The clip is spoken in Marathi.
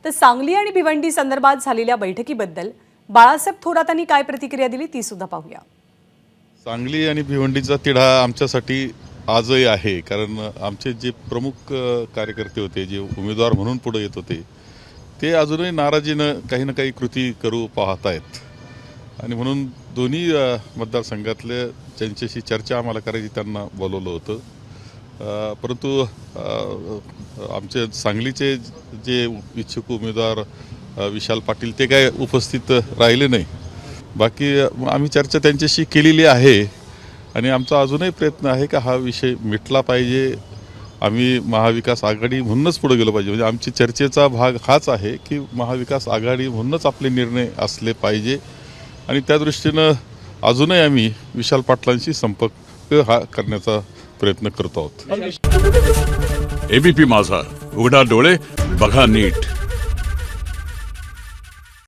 तर सांगली आणि भिवंडी संदर्भात झालेल्या बैठकीबद्दल बाळासाहेब थोरातांनी काय प्रतिक्रिया दिली ती सुद्धा पाहूया। सांगली आणि भिवंडीचा तिढा आमच्यासाठी आजही आहे, कारण आमचे जे प्रमुख कार्यकर्ते होते, जे उमेदवार म्हणून पुढे येत होते, ते अजूनही नाराजीनं काही ना काही कृती करू पाहत आहेत। आणि म्हणून दोन्ही मतदारसंघातले ज्यांच्याशी चर्चा आम्हाला करायची त्यांना बोलवलं होतं, परंतु आमचे सांगलीचे जे इच्छुक उमेदवार विशाल पाटील ते काय उपस्थित राहिले नाही। बाकी आम्ही चर्चा त्यांच्याशी केलेली आहे आणि आमचा अजूनही प्रयत्न आहे की हा विषय मिटला पाहिजे। आम्ही महाविकास आघाडी म्हणूनच पुढे गेलो पाहिजे, म्हणजे आमची चर्चेचा भाग हाच आहे की महाविकास आघाडी म्हणूनच आपले निर्णय असले पाहिजे आणि त्या दृष्टीनं अजूनही आम्ही विशाल पाटलांशी संपर्क हा करण्याचा प्रयत्न करत आहोत। एबीपी माझा, उघडा डोळे बघा नीट।